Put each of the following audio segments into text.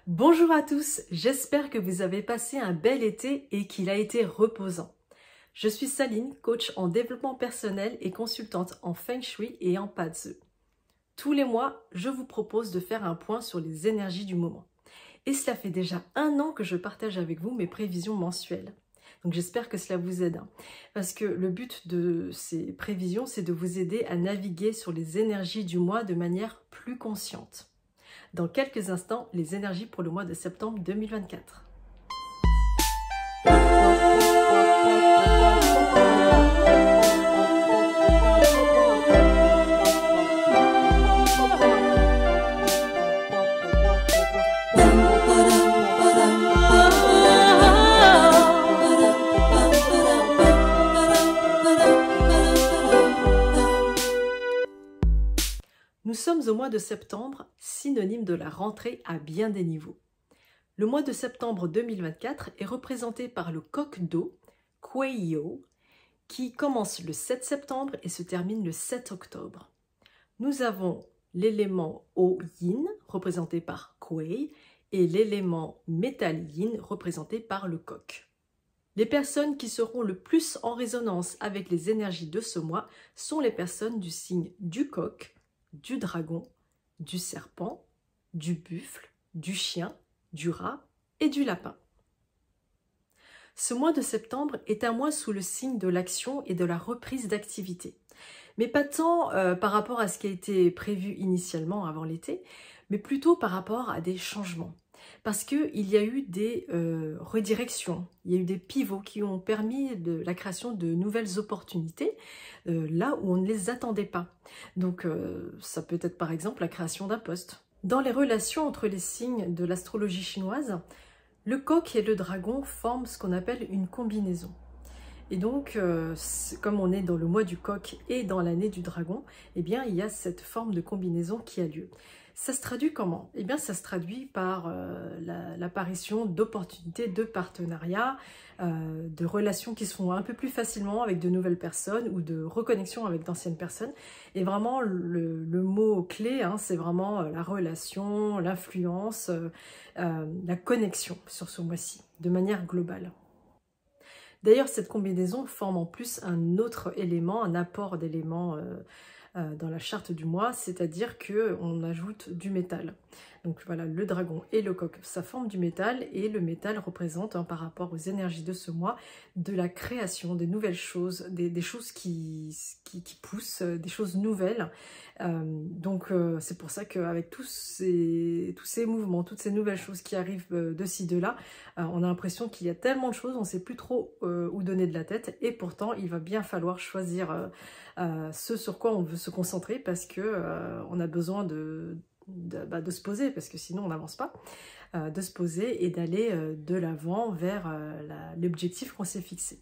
Bonjour à tous, j'espère que vous avez passé un bel été et qu'il a été reposant. Je suis Saline, coach en développement personnel et consultante en Feng Shui et en Padze. Tous les mois, je vous propose de faire un point sur les énergies du moment. Et cela fait déjà 1 an que je partage avec vous mes prévisions mensuelles. Donc j'espère que cela vous aide. Parce que le but de ces prévisions, c'est de vous aider à naviguer sur les énergies du mois de manière plus consciente. Dans quelques instants, les énergies pour le mois de septembre 2024. Nous sommes au mois de septembre, synonyme de la rentrée à bien des niveaux. Le mois de septembre 2024 est représenté par le coq d'eau, Kuei-o, qui commence le 7 septembre et se termine le 7 octobre. Nous avons l'élément eau yin, représenté par Kuei, et l'élément métal yin, représenté par le coq. Les personnes qui seront le plus en résonance avec les énergies de ce mois sont les personnes du signe du coq, du dragon, du serpent, du buffle, du chien, du rat et du lapin. Ce mois de septembre est un mois sous le signe de l'action et de la reprise d'activité. Mais pas tant par rapport à ce qui a été prévu initialement avant l'été, mais plutôt par rapport à des changements. Parce qu'il y a eu des redirections, il y a eu des pivots qui ont permis la création de nouvelles opportunités là où on ne les attendait pas. Donc ça peut être par exemple la création d'un poste. Dans les relations entre les signes de l'astrologie chinoise, le coq et le dragon forment ce qu'on appelle une combinaison. Et donc, comme on est dans le mois du coq et dans l'année du dragon, eh bien, il y a cette forme de combinaison qui a lieu. Ça se traduit comment? Eh bien, ça se traduit par l'apparition d'opportunités de partenariats, de relations qui se font un peu plus facilement avec de nouvelles personnes ou de reconnexion avec d'anciennes personnes. Et vraiment, le mot-clé, c'est vraiment la relation, l'influence, la connexion sur ce mois-ci, de manière globale. D'ailleurs, cette combinaison forme en plus un autre élément, un apport d'éléments dans la charte du mois, c'est-à-dire qu'on ajoute du métal. Donc voilà, le dragon et le coq, ça forme du métal, et le métal représente, par rapport aux énergies de ce mois, de la création, des nouvelles choses, des choses qui poussent, des choses nouvelles. Donc c'est pour ça qu'avec tous ces mouvements, toutes ces nouvelles choses qui arrivent de ci, de là, on a l'impression qu'il y a tellement de choses, on ne sait plus trop où donner de la tête, et pourtant il va bien falloir choisir ce sur quoi on veut se concentrer, parce que on a besoin de se poser, parce que sinon on n'avance pas, de se poser et d'aller de l'avant vers l'objectif qu'on s'est fixé.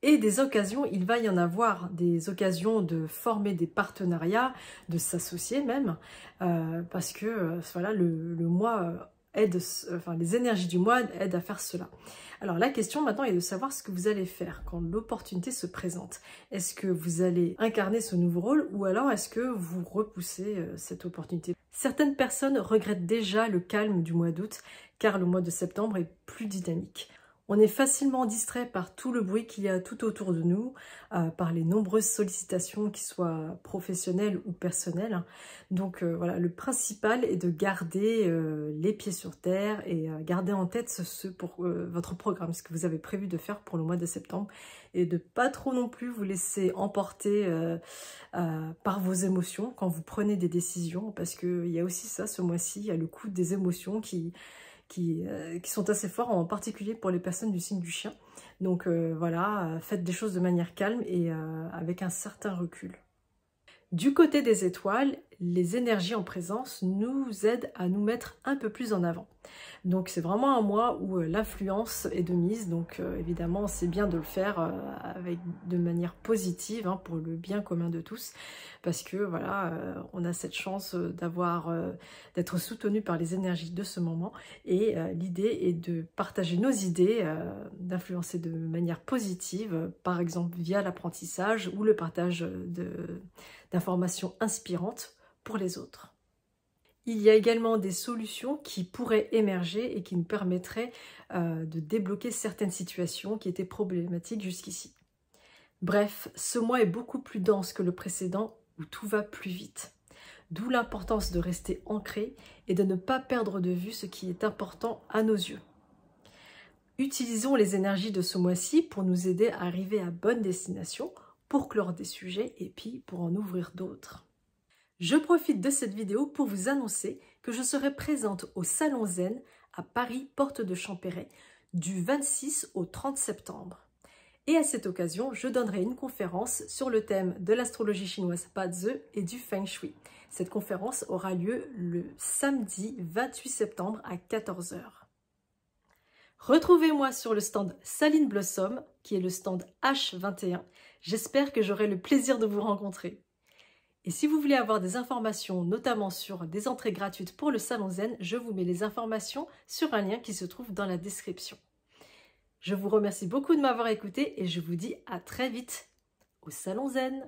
Et des occasions, il va y en avoir, des occasions de former des partenariats, de s'associer même, parce que voilà, le mois aide, les énergies du mois aident à faire cela. Alors la question maintenant est de savoir ce que vous allez faire quand l'opportunité se présente. Est-ce que vous allez incarner ce nouveau rôle, ou alors est-ce que vous repoussez cette opportunité? Certaines personnes regrettent déjà le calme du mois d'août, car le mois de septembre est plus dynamique. On est facilement distrait par tout le bruit qu'il y a tout autour de nous, par les nombreuses sollicitations, qu'ils soient professionnelles ou personnelles. Donc voilà, le principal est de garder les pieds sur terre et garder en tête votre programme, ce que vous avez prévu de faire pour le mois de septembre, et de pas trop non plus vous laisser emporter par vos émotions quand vous prenez des décisions, parce qu'il y a aussi ça, ce mois-ci, il y a le coup des émotions qui sont assez forts, en particulier pour les personnes du signe du chien. Donc voilà, faites des choses de manière calme et avec un certain recul. Du côté des étoiles, les énergies en présence nous aident à nous mettre un peu plus en avant. Donc c'est vraiment un mois où l'influence est de mise, donc évidemment c'est bien de le faire de manière positive, pour le bien commun de tous, parce que voilà, on a cette chance d'être soutenu par les énergies de ce moment, et l'idée est de partager nos idées, d'influencer de manière positive, par exemple via l'apprentissage ou le partage d'informations inspirantes pour les autres. Il y a également des solutions qui pourraient émerger et qui nous permettraient de débloquer certaines situations qui étaient problématiques jusqu'ici. Bref, ce mois est beaucoup plus dense que le précédent où tout va plus vite. D'où l'importance de rester ancré et de ne pas perdre de vue ce qui est important à nos yeux. Utilisons les énergies de ce mois-ci pour nous aider à arriver à bonne destination, pour clore des sujets et puis pour en ouvrir d'autres. Je profite de cette vidéo pour vous annoncer que je serai présente au Salon Zen à Paris, porte de Champéret, du 26 au 30 septembre. Et à cette occasion, je donnerai une conférence sur le thème de l'astrologie chinoise Bazi et du Feng Shui. Cette conférence aura lieu le samedi 28 septembre à 14 h. Retrouvez-moi sur le stand Saline Blossom, qui est le stand H21. J'espère que j'aurai le plaisir de vous rencontrer. Et si vous voulez avoir des informations, notamment sur des entrées gratuites pour le Salon Zen, je vous mets les informations sur un lien qui se trouve dans la description. Je vous remercie beaucoup de m'avoir écouté et je vous dis à très vite au Salon Zen.